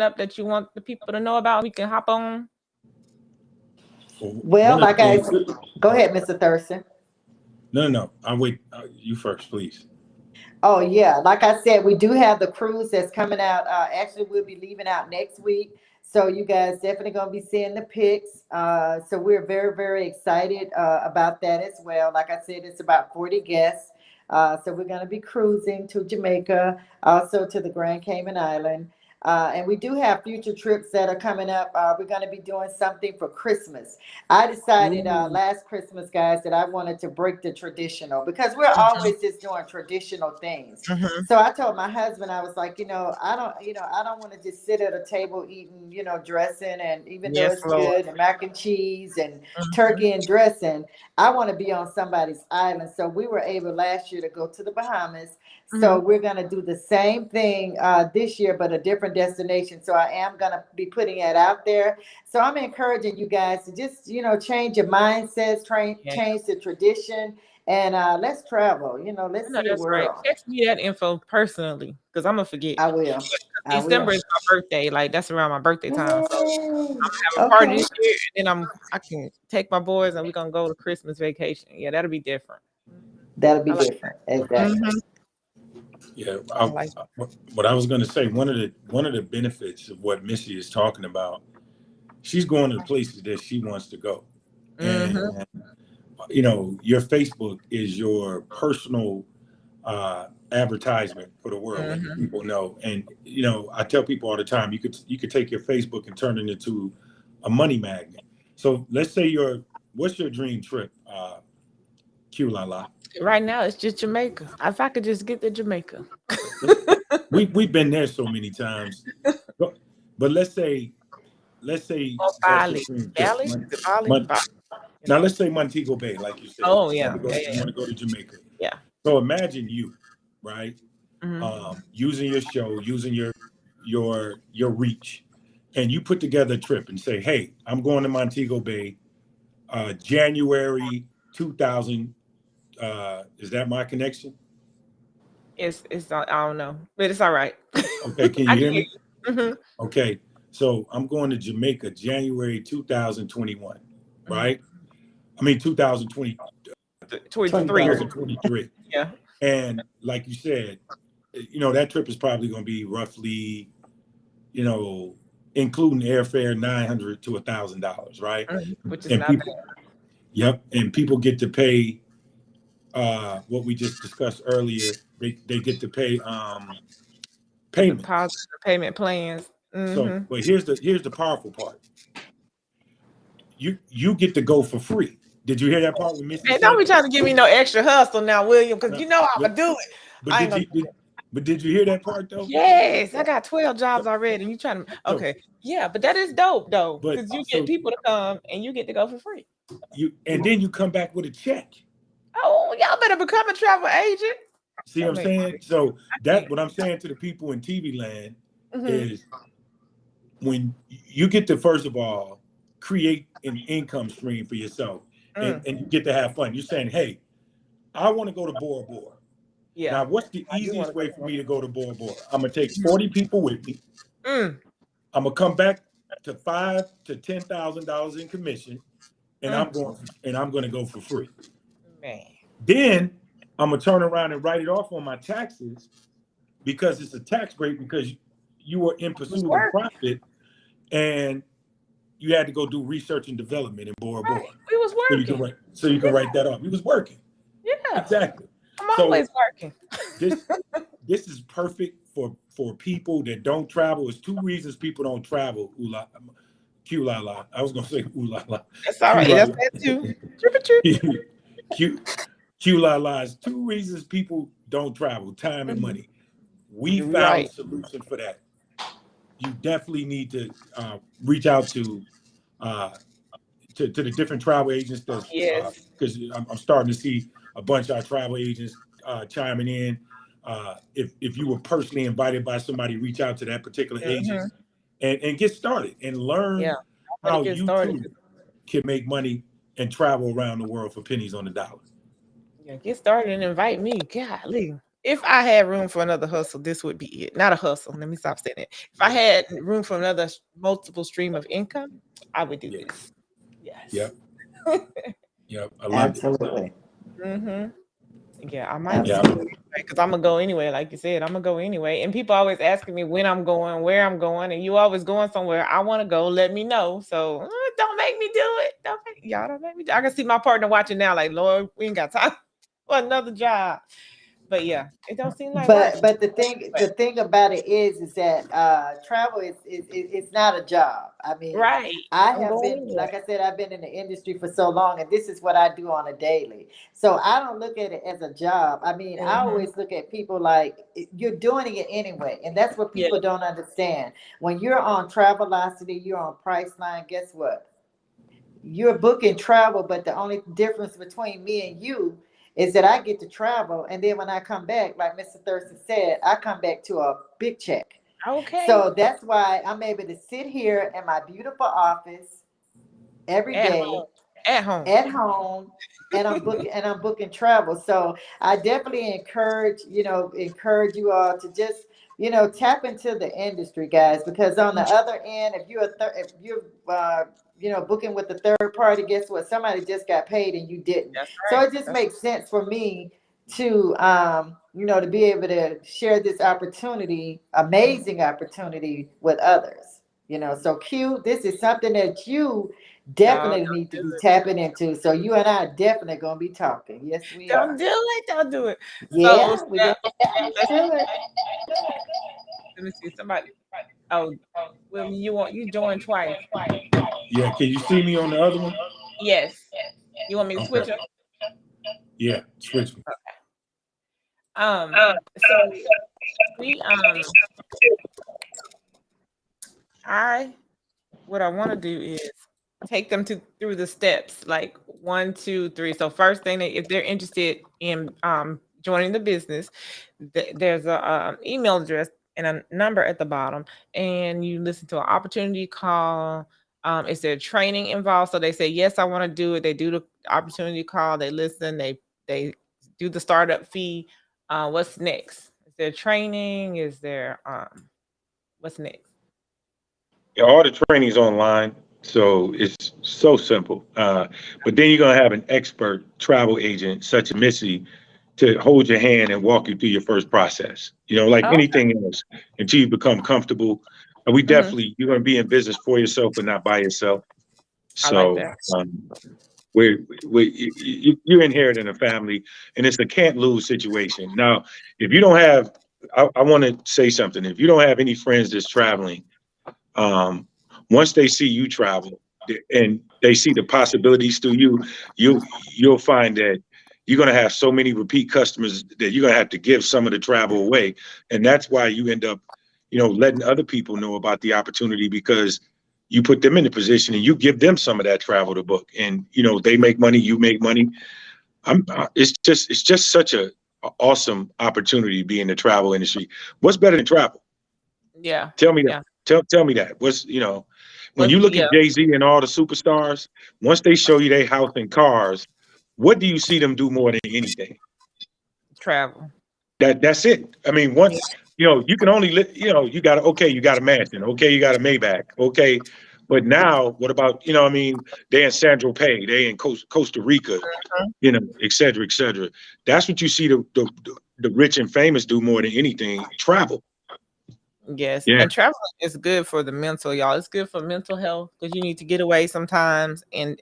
[SPEAKER 1] up that you want the people to know about? We can hop on.
[SPEAKER 2] Well,
[SPEAKER 3] One of the
[SPEAKER 2] like I
[SPEAKER 3] things.
[SPEAKER 2] go ahead, Mr. Thurston.
[SPEAKER 3] No. I'll wait. You first, please.
[SPEAKER 2] Oh yeah, like I said, we do have the cruise that's coming out. Actually, we'll be leaving out next week, so you guys definitely gonna be seeing the pics. So we're very, very excited about that as well. Like I said, it's about 40 guests. So we're gonna be cruising to Jamaica, also to the Grand Cayman Island. And we do have future trips that are coming up. We're going to be doing something for Christmas. I decided
[SPEAKER 1] Ooh.
[SPEAKER 2] last Christmas, guys, that I wanted to break the traditional because we're
[SPEAKER 1] Mhm,
[SPEAKER 2] always just doing traditional things.
[SPEAKER 1] mhm.
[SPEAKER 2] So I told my husband, I was like, I don't want to just sit at a table eating, dressing, and even though
[SPEAKER 1] Yes,
[SPEAKER 2] it's
[SPEAKER 1] Lord.
[SPEAKER 2] good and mac and cheese and
[SPEAKER 1] Mhm,
[SPEAKER 2] turkey and dressing, I want to be on somebody's island. So we were able last year to go to the Bahamas. So
[SPEAKER 1] mhm.
[SPEAKER 2] we're going to do the same thing this year, but a different destination. So I am going to be putting it out there. So I'm encouraging you guys to just, change your mindsets,
[SPEAKER 1] Yeah,
[SPEAKER 2] change the tradition, and let's travel.
[SPEAKER 1] I
[SPEAKER 2] Let's
[SPEAKER 1] know
[SPEAKER 2] see the
[SPEAKER 1] that's right.
[SPEAKER 2] world.
[SPEAKER 1] Text me that info personally, because I'm gonna forget.
[SPEAKER 2] I will.
[SPEAKER 1] 'Cause
[SPEAKER 2] I
[SPEAKER 1] December
[SPEAKER 2] will.
[SPEAKER 1] is my birthday. Like that's around my birthday time. So
[SPEAKER 2] Yay.
[SPEAKER 1] I'm gonna have a party
[SPEAKER 2] Okay.
[SPEAKER 1] this year, and then I can take my boys and we're gonna go to Christmas vacation. Yeah, that'll be different.
[SPEAKER 2] That'll be
[SPEAKER 1] I like
[SPEAKER 2] different.
[SPEAKER 1] that.
[SPEAKER 2] Exactly.
[SPEAKER 3] Yeah.
[SPEAKER 1] I like
[SPEAKER 3] What I was going to say. One of the benefits of what Missy is talking about. She's going to the places that she wants to go, and
[SPEAKER 1] Mm-hmm.
[SPEAKER 3] your Facebook is your personal advertisement for the world, letting
[SPEAKER 1] Mm-hmm.
[SPEAKER 3] people know. And I tell people all the time, you could take your Facebook and turn it into a money magnet. So let's say what's your dream trip, Q La La?
[SPEAKER 1] Right now, it's just Jamaica. If I could just get to Jamaica.
[SPEAKER 3] We've been there so many times, but let's say
[SPEAKER 1] Or
[SPEAKER 3] that's your
[SPEAKER 1] Bali.
[SPEAKER 3] dream trip.
[SPEAKER 1] Bali? Is it Bali?
[SPEAKER 3] Mon-
[SPEAKER 1] Bali.
[SPEAKER 3] Now let's say Montego Bay, like you said,
[SPEAKER 1] Oh
[SPEAKER 3] you
[SPEAKER 1] yeah.
[SPEAKER 3] want to go
[SPEAKER 1] Yeah,
[SPEAKER 3] to,
[SPEAKER 1] yeah,
[SPEAKER 3] you
[SPEAKER 1] yeah.
[SPEAKER 3] want to go to Jamaica.
[SPEAKER 1] Yeah.
[SPEAKER 3] So imagine you, right?
[SPEAKER 1] Mm-hmm.
[SPEAKER 3] Using your show, using your reach, and you put together a trip and say, "Hey, I'm going to Montego Bay, January 2000." Is that my connection?
[SPEAKER 1] It's I don't know, but it's all right.
[SPEAKER 3] Okay, can
[SPEAKER 1] I
[SPEAKER 3] you
[SPEAKER 1] can
[SPEAKER 3] hear
[SPEAKER 1] hear
[SPEAKER 3] me?
[SPEAKER 1] you. Mm-hmm.
[SPEAKER 3] Okay, so I'm going to Jamaica, January 2021,
[SPEAKER 1] Mm-hmm.
[SPEAKER 3] right? I mean 2020,
[SPEAKER 1] 23.
[SPEAKER 2] 23.
[SPEAKER 3] 2023,
[SPEAKER 1] Yeah.
[SPEAKER 3] and like you said, that trip is probably going to be roughly, you know, including airfare, $900 to $1,000, right?
[SPEAKER 1] Which is
[SPEAKER 3] And
[SPEAKER 1] not
[SPEAKER 3] people, yep, and people get to pay what we just discussed earlier. They get to pay
[SPEAKER 1] the
[SPEAKER 3] payments.
[SPEAKER 1] deposit, the payment plans.
[SPEAKER 3] So,
[SPEAKER 1] Mm-hmm.
[SPEAKER 3] but here's the powerful part. You get to go for free. Did you hear that part when Missy
[SPEAKER 1] And don't
[SPEAKER 3] said
[SPEAKER 1] be
[SPEAKER 3] that?
[SPEAKER 1] trying to give me no extra hustle now, William, because
[SPEAKER 3] No,
[SPEAKER 1] you know I'm
[SPEAKER 3] but
[SPEAKER 1] gonna do it.
[SPEAKER 3] but
[SPEAKER 1] I ain't
[SPEAKER 3] did
[SPEAKER 1] gonna.
[SPEAKER 3] you did, but did you hear that part though?
[SPEAKER 1] Yes, I got 12
[SPEAKER 3] So,
[SPEAKER 1] jobs already. And you trying to
[SPEAKER 3] so
[SPEAKER 1] okay. Yeah, but that is dope though.
[SPEAKER 3] but
[SPEAKER 1] Because you get
[SPEAKER 3] so
[SPEAKER 1] people to come and you get to go for free.
[SPEAKER 3] and then you come back with a check.
[SPEAKER 1] Oh, y'all better become a travel agent.
[SPEAKER 3] See what
[SPEAKER 1] That
[SPEAKER 3] I'm
[SPEAKER 1] makes
[SPEAKER 3] saying? So
[SPEAKER 1] I
[SPEAKER 3] that
[SPEAKER 1] can't.
[SPEAKER 3] what I'm saying to the people in TV land
[SPEAKER 1] Mm-hmm.
[SPEAKER 3] is when you get to first of all create an income stream for yourself, and,
[SPEAKER 1] Mm.
[SPEAKER 3] and you get to have fun. You're saying, hey, I want to go to Bora Bora.
[SPEAKER 1] Yeah,
[SPEAKER 3] Now, what's the
[SPEAKER 1] I do want
[SPEAKER 3] easiest
[SPEAKER 1] to go
[SPEAKER 3] way
[SPEAKER 1] to
[SPEAKER 3] for
[SPEAKER 1] work.
[SPEAKER 3] me to go to Bora Bora? I'm gonna take 40 people with me.
[SPEAKER 1] Mm,
[SPEAKER 3] I'm gonna come back to $5,000 to $10,000 in commission, and
[SPEAKER 1] mm,
[SPEAKER 3] I'm gonna go for free.
[SPEAKER 1] man.
[SPEAKER 3] Then I'm gonna turn around and write it off on my taxes because it's a tax break because you were in
[SPEAKER 1] It was
[SPEAKER 3] pursuit of
[SPEAKER 1] working.
[SPEAKER 3] profit and you had to go do research and development in Bora
[SPEAKER 1] Right.
[SPEAKER 3] Bora.
[SPEAKER 1] We was working.
[SPEAKER 3] So you can write that off. He was working.
[SPEAKER 1] Yeah.
[SPEAKER 3] Exactly.
[SPEAKER 1] I'm
[SPEAKER 3] So
[SPEAKER 1] always working.
[SPEAKER 3] this this is perfect for people that don't travel. It's two reasons people don't travel. Q la la. I was gonna say ooh la la.
[SPEAKER 1] That's all
[SPEAKER 3] Q
[SPEAKER 1] right.
[SPEAKER 3] la
[SPEAKER 1] That's
[SPEAKER 3] la.
[SPEAKER 1] that too. Trip or trip.
[SPEAKER 3] Q Q la la is two reasons people don't travel: time and
[SPEAKER 1] Mhm.
[SPEAKER 3] money. We
[SPEAKER 1] You're
[SPEAKER 3] found a
[SPEAKER 1] right.
[SPEAKER 3] solution for that. You definitely need to reach out uh, to the different travel agents that's
[SPEAKER 1] Yes.
[SPEAKER 3] because I'm starting to see a bunch of our travel agents chiming in. If you were personally invited by somebody, reach out to that particular agent
[SPEAKER 1] Mm-hmm.
[SPEAKER 3] and get started and
[SPEAKER 1] Yeah.
[SPEAKER 3] learn
[SPEAKER 1] I'm gonna
[SPEAKER 3] how
[SPEAKER 1] get
[SPEAKER 3] you
[SPEAKER 1] started.
[SPEAKER 3] too can make money and travel around the world for pennies on the dollar.
[SPEAKER 1] Yeah, get started and invite me. Golly. If I had room for another hustle, this would be it. Not a hustle. Let me stop saying it. If I had room for another multiple stream of income, I would do
[SPEAKER 3] Yeah.
[SPEAKER 1] this. Yes.
[SPEAKER 3] Yep. Yep. I love it.
[SPEAKER 2] Absolutely.
[SPEAKER 1] Mm-hmm. Yeah, I might
[SPEAKER 3] Yeah.
[SPEAKER 1] just do it because I'm gonna go anyway. Like you said, I'm gonna go anyway. And people always asking me when I'm going, where I'm going, and you always going somewhere. I want to go. Let me know. So don't make me do it. Y'all don't make me. I can see my partner watching now. Like Lord, we ain't got time for another job. But yeah, it don't seem like work.
[SPEAKER 2] But the thing about it is that travel is it's not a job. I mean,
[SPEAKER 1] Right.
[SPEAKER 2] I
[SPEAKER 1] I'm
[SPEAKER 2] have
[SPEAKER 1] going
[SPEAKER 2] been,
[SPEAKER 1] anyway.
[SPEAKER 2] like I said, I've been in the industry for so long, and this is what I do on a daily. So I don't look at it as a job. I mean, I
[SPEAKER 1] Mm-hmm.
[SPEAKER 2] always look at people like you're doing it anyway, and that's what
[SPEAKER 1] Yeah.
[SPEAKER 2] people don't understand. When you're on Travelocity, you're on Priceline. Guess what? You're booking travel, but the only difference between me and you is that I get to travel, and then when I come back, like Mr. Thurston said, I come back to a big check.
[SPEAKER 1] Okay.
[SPEAKER 2] So that's why I'm able to sit here in my beautiful office every
[SPEAKER 1] At
[SPEAKER 2] day
[SPEAKER 1] home. At home.
[SPEAKER 2] at home, and I'm booking travel. So I definitely encourage you all to just tap into the industry, guys, because on the other end, if you're booking with the third party, guess what? Somebody just got paid and you didn't.
[SPEAKER 1] That's
[SPEAKER 2] So
[SPEAKER 1] right.
[SPEAKER 2] it just makes sense for me to be able to share this opportunity, amazing opportunity, with others. So Q, this is something that you
[SPEAKER 1] No,
[SPEAKER 2] definitely need to be tapping into. So you and I are definitely gonna be talking. Yes, we
[SPEAKER 1] don't
[SPEAKER 2] are.
[SPEAKER 1] do it. Don't do it. So
[SPEAKER 2] Yeah, we
[SPEAKER 1] yeah,
[SPEAKER 2] got to do it.
[SPEAKER 1] let me see. Somebody. Oh, well, you joined twice.
[SPEAKER 3] Yeah. Can you see me on the other one?
[SPEAKER 1] Yes. You want me to
[SPEAKER 3] Okay.
[SPEAKER 1] switch up?
[SPEAKER 3] Yeah. Switch me.
[SPEAKER 1] Um. So we I what I want to do is take them through the steps, like 1, 2, 3. So first thing, if they're interested in joining the business, there's a email address and a number at the bottom, and you listen to an opportunity call. Is there training involved? So they say yes, I want to do it. They do the opportunity call. They listen. They do the startup fee. What's next? Is there training? Is there what's next?
[SPEAKER 3] Yeah, all the training's online, so it's so simple. But then you're gonna have an expert travel agent, such as Missy, to hold your hand and walk you through your first process. Like
[SPEAKER 1] Oh,
[SPEAKER 3] anything else, until you become comfortable. And you're gonna be in business for yourself, but not by yourself.
[SPEAKER 1] I like
[SPEAKER 3] So
[SPEAKER 1] that.
[SPEAKER 3] you're inheriting a family, and it's a can't lose situation. Now, if you don't have, I want to say something. If you don't have any friends that's traveling, um, once they see you travel and they see the possibilities through you, you'll find that you're going to have so many repeat customers that you're going to have to give some of the travel away, and that's why you end up, letting other people know about the opportunity because you put them in the position and you give them some of that travel to book, and they make money, you make money. It's just such a awesome opportunity to be in the travel industry. What's better than travel?
[SPEAKER 1] Yeah.
[SPEAKER 3] Tell me that.
[SPEAKER 1] Yeah.
[SPEAKER 3] Tell me that. When
[SPEAKER 1] What's
[SPEAKER 3] you look
[SPEAKER 1] yeah,
[SPEAKER 3] at Jay-Z and all the superstars, once they show you their house and cars, what do you see them do more than anything?
[SPEAKER 1] travel.
[SPEAKER 3] That's it. I mean,
[SPEAKER 1] Yeah.
[SPEAKER 3] once you can only you got a mansion, okay, you got a Maybach, okay. But now, what about, I mean, they in San Tropez, they in Costa Rica, et cetera, et cetera. That's what you see the rich and famous do more than anything, travel.
[SPEAKER 1] Yes.
[SPEAKER 3] Yeah.
[SPEAKER 1] And traveling is good for the mental, y'all. It's good for mental health because you need to get away sometimes and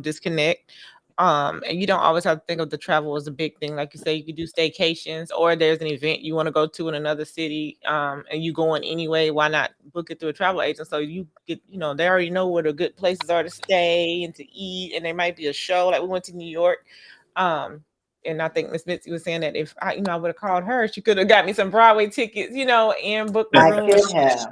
[SPEAKER 1] disconnect. And you don't always have to think of the travel as a big thing. Like you say, you could do staycations or there's an event you want to go to in another city, and you going anyway. Why not book it through a travel agent? So you get, they already know where the good places are to stay and to eat, and there might be a show. Like we went to New York. Um, and I think Miss Mitzi was saying that if I would have called her, she could have got me some Broadway tickets, and booked the
[SPEAKER 2] I
[SPEAKER 1] room.
[SPEAKER 2] could have.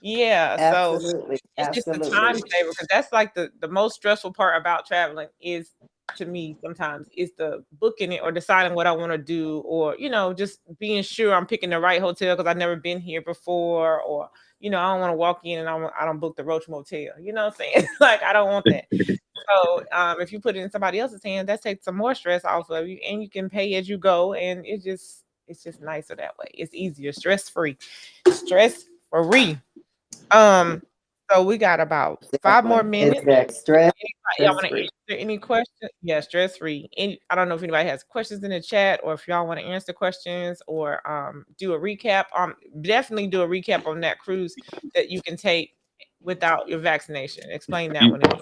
[SPEAKER 1] Yeah, so
[SPEAKER 2] Absolutely.
[SPEAKER 1] it's just a time
[SPEAKER 2] Absolutely.
[SPEAKER 1] saver because that's like the most stressful part about traveling is to me sometimes is the booking it or deciding what I want to do or just being sure I'm picking the right hotel because I've never been here before or I don't want to walk in and I don't book the Roach Motel. You know what I'm saying? Like I don't want that. So if you put it in somebody else's hand, that takes some more stress off of you, and you can pay as you go, and it's just nicer that way. It's easier, stress free. Um, so we got about 5 more minutes.
[SPEAKER 2] Exactly. Stress,
[SPEAKER 1] Y'all want
[SPEAKER 2] stress
[SPEAKER 1] to
[SPEAKER 2] free.
[SPEAKER 1] answer any questions? Yeah, stress free. Any, I don't know if anybody has questions in the chat, or if y'all want to answer questions, or do a recap. Definitely do a recap on that cruise that you can take without your vaccination. Explain that one again.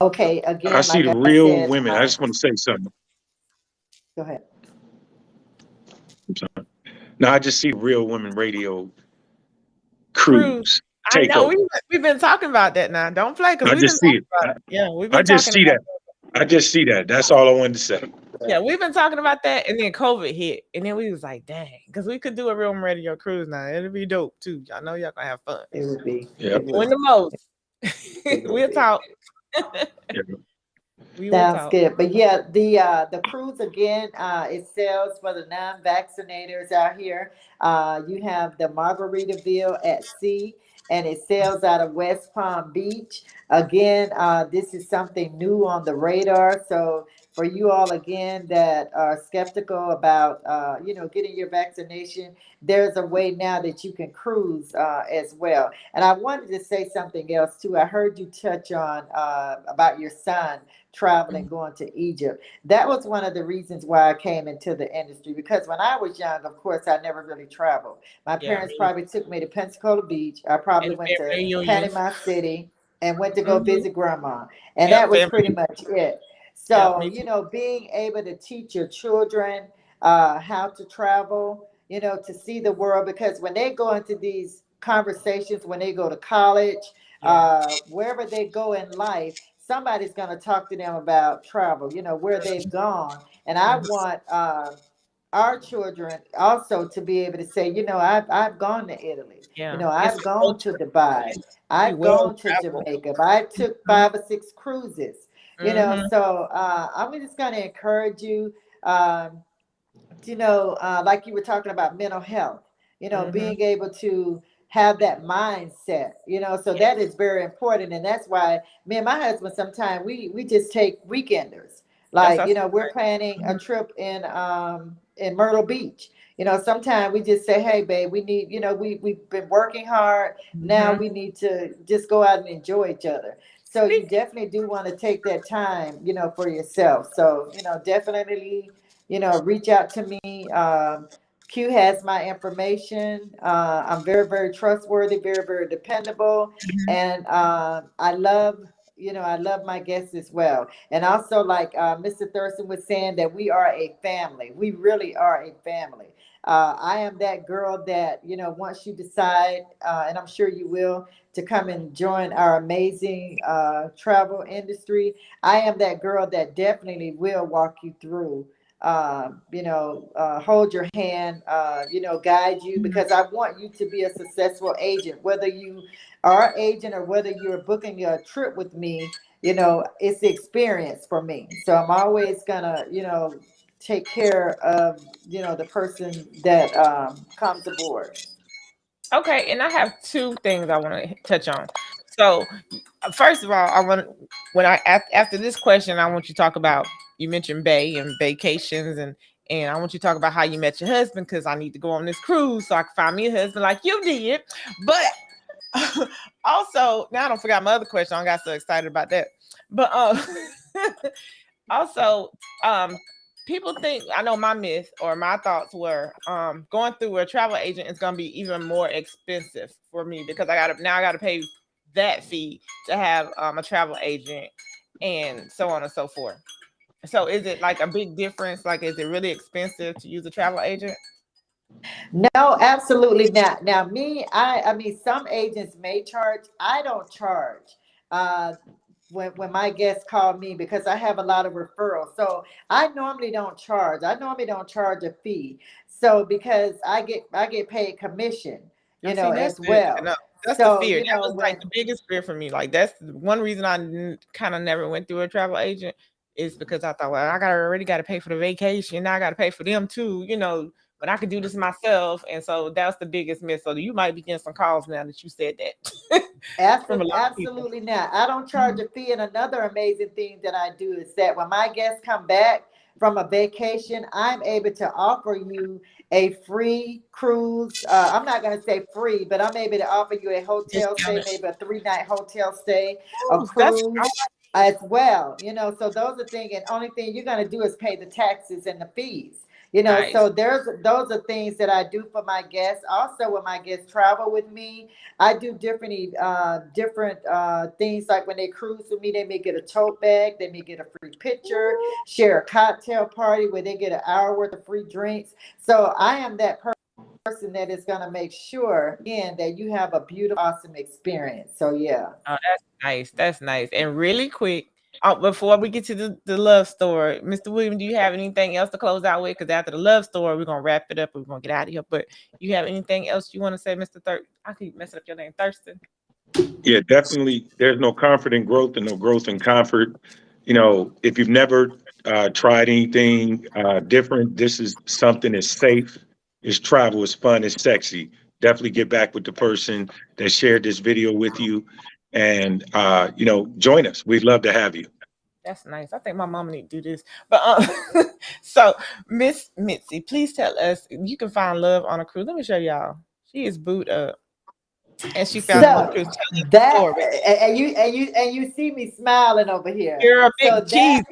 [SPEAKER 2] Okay,
[SPEAKER 4] I
[SPEAKER 2] again,
[SPEAKER 4] see
[SPEAKER 2] like
[SPEAKER 4] the
[SPEAKER 2] I
[SPEAKER 4] real
[SPEAKER 2] said,
[SPEAKER 4] women. I just want to say something.
[SPEAKER 2] go ahead.
[SPEAKER 4] I'm sorry. No, I just see the real women radio
[SPEAKER 1] Cruise.
[SPEAKER 4] cruise
[SPEAKER 1] I know
[SPEAKER 4] takeover.
[SPEAKER 1] we've been talking about that now. Don't play because
[SPEAKER 4] I
[SPEAKER 1] we've been
[SPEAKER 4] just see
[SPEAKER 1] talking
[SPEAKER 4] it.
[SPEAKER 1] about it. Yeah, we've
[SPEAKER 4] I
[SPEAKER 1] been
[SPEAKER 4] just
[SPEAKER 1] talking
[SPEAKER 4] see
[SPEAKER 1] about
[SPEAKER 4] that. I just see that. That's all I wanted to say.
[SPEAKER 1] yeah, we've been talking about that, and then COVID hit, and then we was like, dang, because we could do a real radio cruise now. It'll be dope too. Y'all know y'all gonna have fun.
[SPEAKER 2] It would be.
[SPEAKER 4] Yeah.
[SPEAKER 2] It
[SPEAKER 1] Doing
[SPEAKER 2] would.
[SPEAKER 1] the most.
[SPEAKER 2] It would
[SPEAKER 1] We'll
[SPEAKER 2] be.
[SPEAKER 1] talk.
[SPEAKER 4] Yeah.
[SPEAKER 1] We will
[SPEAKER 2] Sounds
[SPEAKER 1] talk.
[SPEAKER 2] good. But yeah, the cruise again, it sells for the non-vaccinators out here. You have the Margaritaville at Sea, and it sails out of West Palm Beach. Again, this is something new on the radar. So for you all again that are skeptical about getting your vaccination, there's a way now that you can cruise as well. And I wanted to say something else too. I heard you touch on about your son traveling,
[SPEAKER 1] Mhm.
[SPEAKER 2] going to Egypt. That was one of the reasons why I came into the industry because when I was young, of course, I never really traveled. My
[SPEAKER 1] Yeah,
[SPEAKER 2] parents
[SPEAKER 1] me
[SPEAKER 2] probably took me to Pensacola Beach. I probably
[SPEAKER 1] and
[SPEAKER 2] went to
[SPEAKER 1] family reunions.
[SPEAKER 2] Panama City and went to go
[SPEAKER 1] Hmm.
[SPEAKER 2] visit grandma. And
[SPEAKER 1] Yep,
[SPEAKER 2] that was
[SPEAKER 1] family.
[SPEAKER 2] pretty much it.
[SPEAKER 1] Yep,
[SPEAKER 2] So,
[SPEAKER 1] me too.
[SPEAKER 2] being able to teach your children how to travel, to see the world, because when they go into these conversations, when they go to college,
[SPEAKER 1] Yeah.
[SPEAKER 2] wherever they go in life, somebody's going to talk to them about travel, where they've gone. And I
[SPEAKER 1] Mhm.
[SPEAKER 2] want our children also to be able to say, I've gone to Italy,
[SPEAKER 1] Yeah. It's
[SPEAKER 2] I've
[SPEAKER 1] a
[SPEAKER 2] gone to
[SPEAKER 1] culture.
[SPEAKER 2] Dubai,
[SPEAKER 1] It's be
[SPEAKER 2] I've
[SPEAKER 1] well
[SPEAKER 2] gone to
[SPEAKER 1] traveled.
[SPEAKER 2] Jamaica, I took 5 or 6 cruises,
[SPEAKER 1] Mm-hmm.
[SPEAKER 2] so I'm just going to encourage you. Um, like you were talking about mental health,
[SPEAKER 1] Mm-hmm.
[SPEAKER 2] being able to have that mindset, so
[SPEAKER 1] Yes,
[SPEAKER 2] that is very important. And that's why me and my husband, sometimes we just take weekenders.
[SPEAKER 1] that's
[SPEAKER 2] Like,
[SPEAKER 1] us.
[SPEAKER 2] we're planning a
[SPEAKER 1] Mhm.
[SPEAKER 2] trip in Myrtle Beach. Sometimes we just say, hey, babe, we need, we've been working hard. Now
[SPEAKER 1] Mhm.
[SPEAKER 2] we need to just go out and enjoy each other. So you
[SPEAKER 1] Speak.
[SPEAKER 2] definitely do want to take that time, for yourself. So, definitely reach out to me. Q has my information. I'm very, very trustworthy, very, very dependable,
[SPEAKER 1] Mhm.
[SPEAKER 2] and I love my guests as well. And also, like Mr. Thurston was saying, that we are a family. We really are a family. I am that girl that once you decide, and I'm sure you will, to come and join our amazing travel industry. I am that girl that definitely will walk you through, hold your hand, guide you, because I want you to be a successful agent, whether you are an agent or whether you're booking a trip with me. It's the experience for me. So I'm always gonna, take care of, the person that comes aboard.
[SPEAKER 1] Okay, and I have two things I want to touch on. So, first of all, I want when after this question, I want you to talk about you mentioned Bay and vacations and I want you to talk about how you met your husband because I need to go on this cruise so I can find me a husband like you did. But also, now I don't forgot my other question. I got so excited about that. But also, um, people think I know my myth or my thoughts were going through a travel agent is going to be even more expensive for me because I got to pay that fee to have a travel agent and so on and so forth. So is it like a big difference? Like, is it really expensive to use a travel agent?
[SPEAKER 2] No, absolutely not. Now, me, I mean, some agents may charge. I don't charge. Uh, when my guests call me, because I have a lot of referrals. So I normally don't charge. I normally don't charge a fee. So because I get paid commission,
[SPEAKER 1] I see that's
[SPEAKER 2] as
[SPEAKER 1] good to
[SPEAKER 2] well.
[SPEAKER 1] know. That's the
[SPEAKER 2] So,
[SPEAKER 1] fear. That was like
[SPEAKER 2] when
[SPEAKER 1] the biggest fear for me. Like that's one reason I kind of never went through a travel agent is because I thought, well, I got already got to pay for the vacation. Now I got to pay for them too. But I could do this myself. And so that's the biggest miss. So you might be getting some calls now that you said that from a lot of people.
[SPEAKER 2] Absolutely not. I don't charge
[SPEAKER 1] Mhm.
[SPEAKER 2] a fee. And another amazing thing that I do is that when my guests come back from a vacation, I'm able to offer you a free cruise. I'm not going to say free, but I'm able to offer you a hotel stay,
[SPEAKER 1] Discounted.
[SPEAKER 2] maybe a 3 night hotel stay, a
[SPEAKER 1] Ooh, that's
[SPEAKER 2] cruise as well. So those are things, and only thing you're going to do is pay the taxes and the fees.
[SPEAKER 1] nice.
[SPEAKER 2] So those are things that I do for my guests. Also, when my guests travel with me, I do different things, like when they cruise with me, they may get a tote bag, they may get a free picture, share a cocktail party where they get an hour worth of free drinks. So I am that person that is going to make sure again that you have a beautiful, awesome experience. So yeah.
[SPEAKER 1] Oh, that's nice. That's nice. And really quick, before we get to the love story, Mr. William, do you have anything else to close out with? Because after the love story, we're gonna wrap it up and we're gonna get out of here. But you have anything else you want to say, Mr. I keep messing up your name, Thurston.
[SPEAKER 4] Yeah, definitely. There's no comfort in growth and no growth in comfort. If you've never tried anything different, this is something that's safe. It's travel, it's fun, it's sexy. Definitely get back with the person that shared this video with you, and join us. We'd love to have you.
[SPEAKER 1] That's nice. I think my mama need to do this. But so Miss Mitzi, please tell us you can find love on a cruise. Let me show y'all. She is booed up, and she found him on a
[SPEAKER 2] So
[SPEAKER 1] cruise. Tell us the
[SPEAKER 2] that
[SPEAKER 1] story.
[SPEAKER 2] and you see me smiling over here.
[SPEAKER 1] You're a
[SPEAKER 2] So
[SPEAKER 1] big
[SPEAKER 2] that
[SPEAKER 1] cheese.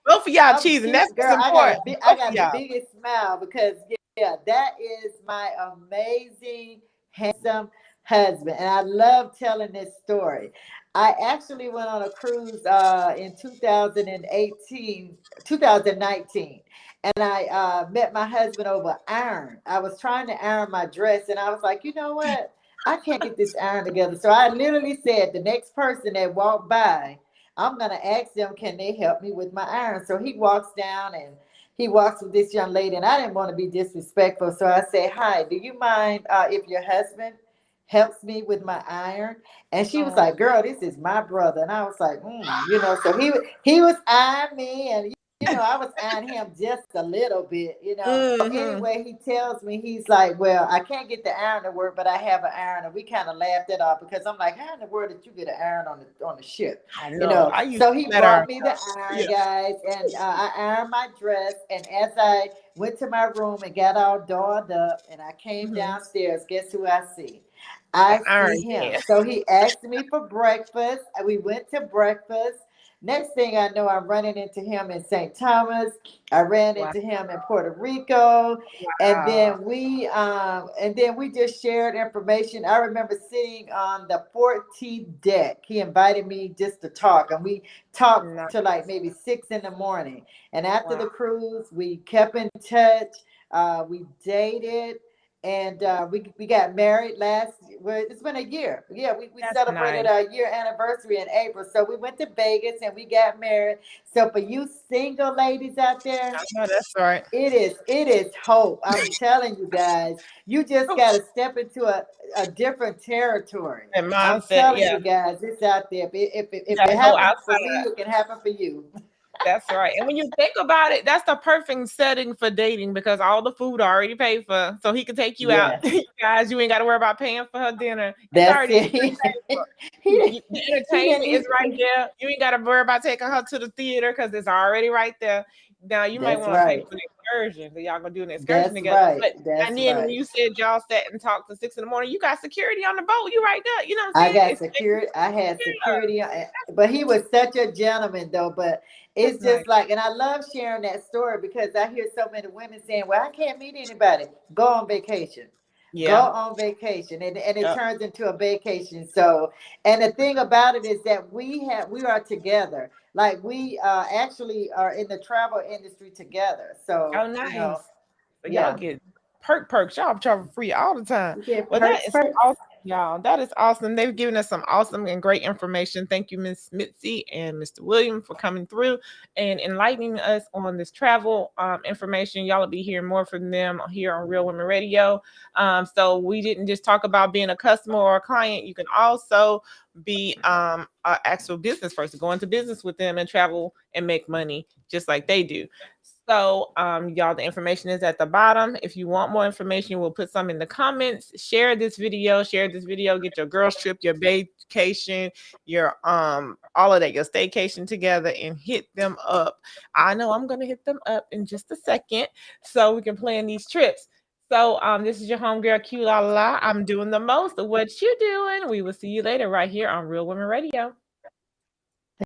[SPEAKER 1] Both of y'all
[SPEAKER 2] I'm
[SPEAKER 1] cheesing.
[SPEAKER 2] cheap,
[SPEAKER 1] That's what's
[SPEAKER 2] girl.
[SPEAKER 1] important.
[SPEAKER 2] I
[SPEAKER 1] Both of
[SPEAKER 2] got the
[SPEAKER 1] y'all.
[SPEAKER 2] biggest smile because yeah, that is my amazing, handsome husband, and I love telling this story. I actually went on a cruise in 2018, 2019, and I met my husband over iron. I was trying to iron my dress, and I was like, you know what? I can't get this iron together. So I literally said, the next person that walked by, I'm gonna ask them, can they help me with my iron? So he walks down and he walks with this young lady, and I didn't want to be disrespectful, so I say, "Hi, do you mind if your husband helps me with my iron?" And she was
[SPEAKER 1] Oh,
[SPEAKER 2] like, "Girl, this is my brother," and I was like, So he was eyeing me, and I was eyeing him just a little bit. So
[SPEAKER 1] mm-hmm.
[SPEAKER 2] anyway, he tells me, he's like, "Well, I can't get the iron to work, but I have an iron." And we kind of laughed it off because I'm like, "How in the world did you get an iron on the ship?"
[SPEAKER 1] I know. I use
[SPEAKER 2] So he
[SPEAKER 1] flat iron.
[SPEAKER 2] brought me the
[SPEAKER 1] Yeah.
[SPEAKER 2] iron, guys, and I ironed my dress. And as I went to my room and got all dolled up, and I came
[SPEAKER 1] Mm-hmm.
[SPEAKER 2] downstairs, guess who I see?
[SPEAKER 1] The
[SPEAKER 2] I see
[SPEAKER 1] iron
[SPEAKER 2] him.
[SPEAKER 1] man.
[SPEAKER 2] So he asked me for breakfast. We went to breakfast. Next thing I know, I'm running into him in St. Thomas. I ran
[SPEAKER 1] Wow.
[SPEAKER 2] into him in Puerto Rico, and
[SPEAKER 1] Wow.
[SPEAKER 2] then we just shared information. I remember sitting on the 14th deck. He invited me just to talk, and we talked to like
[SPEAKER 1] Nice.
[SPEAKER 2] maybe 6 in the morning. And after
[SPEAKER 1] Wow.
[SPEAKER 2] the cruise, we kept in touch. We dated, and we got married last. Well, it's been a year. Yeah, we
[SPEAKER 1] That's
[SPEAKER 2] celebrated
[SPEAKER 1] nice.
[SPEAKER 2] our year anniversary in April. So we went to Vegas and we got married. So for you single ladies out there,
[SPEAKER 1] I know that's right.
[SPEAKER 2] it is hope. I'm telling you guys, you just
[SPEAKER 1] Oh,
[SPEAKER 2] got to step into a different territory.
[SPEAKER 1] that
[SPEAKER 2] I'm
[SPEAKER 1] mindset.
[SPEAKER 2] telling
[SPEAKER 1] Yeah.
[SPEAKER 2] you guys, it's out there.
[SPEAKER 1] You
[SPEAKER 2] If
[SPEAKER 1] gotta
[SPEAKER 2] it
[SPEAKER 1] go
[SPEAKER 2] happened for me,
[SPEAKER 1] outside.
[SPEAKER 2] it can happen for you.
[SPEAKER 1] That's right. And when you think about it, that's the perfect setting for dating because all the food already paid for. So he can take you out.
[SPEAKER 2] Yes,
[SPEAKER 1] You guys, you ain't got to worry about paying for her dinner. It's
[SPEAKER 2] that's
[SPEAKER 1] already
[SPEAKER 2] it.
[SPEAKER 1] paid for.
[SPEAKER 2] he
[SPEAKER 1] The
[SPEAKER 2] he
[SPEAKER 1] entertainment is right
[SPEAKER 2] didn't.
[SPEAKER 1] there. You ain't got to worry about taking her to the theater because it's already right there. Now you might
[SPEAKER 2] That's
[SPEAKER 1] want to pay
[SPEAKER 2] right.
[SPEAKER 1] for the excursion. So y'all gonna do an excursion
[SPEAKER 2] That's
[SPEAKER 1] together.
[SPEAKER 2] right.
[SPEAKER 1] But and
[SPEAKER 2] That's
[SPEAKER 1] then when
[SPEAKER 2] right.
[SPEAKER 1] you said y'all sat and talked to 6 in the morning, you got security on the boat. You right there. You know what I'm
[SPEAKER 2] I
[SPEAKER 1] saying?
[SPEAKER 2] got
[SPEAKER 1] It's
[SPEAKER 2] security. I had
[SPEAKER 1] yeah,
[SPEAKER 2] security, but he was such a gentleman, though. But
[SPEAKER 1] that's
[SPEAKER 2] it's
[SPEAKER 1] nice.
[SPEAKER 2] just like, and I love sharing that story because I hear so many women saying, "Well, I can't meet anybody." Go on vacation. Go
[SPEAKER 1] Yeah.
[SPEAKER 2] on vacation, and it
[SPEAKER 1] Yep.
[SPEAKER 2] turns into a vacation. So, and the thing about it is that we are together. Like we actually are in the travel industry together.
[SPEAKER 1] Oh,
[SPEAKER 2] So
[SPEAKER 1] nice. So y'all
[SPEAKER 2] yeah,
[SPEAKER 1] get perks. Y'all travel free all the time.
[SPEAKER 2] we get
[SPEAKER 1] Well, that
[SPEAKER 2] perks,
[SPEAKER 1] is
[SPEAKER 2] perks.
[SPEAKER 1] awesome. Y'all, that is awesome. They've given us some awesome and great information. Thank you, Miss Mitzi and Mr. William, for coming through and enlightening us on this travel information. Y'all will be hearing more from them here on Real Women Radio. So we didn't just talk about being a customer or a client. You can also be an actual business person, go into business with them and travel and make money just like they do. So, y'all, the information is at the bottom. If you want more information, we'll put some in the comments. Share this video. Share this video. Get your girls trip, your vacation, your all of that, your staycation together, and hit them up. I know I'm gonna hit them up in just a second, so we can plan these trips. So, this is your homegirl Q La La. I'm doing the most of what you doing. We will see you later right here on Real Women Radio.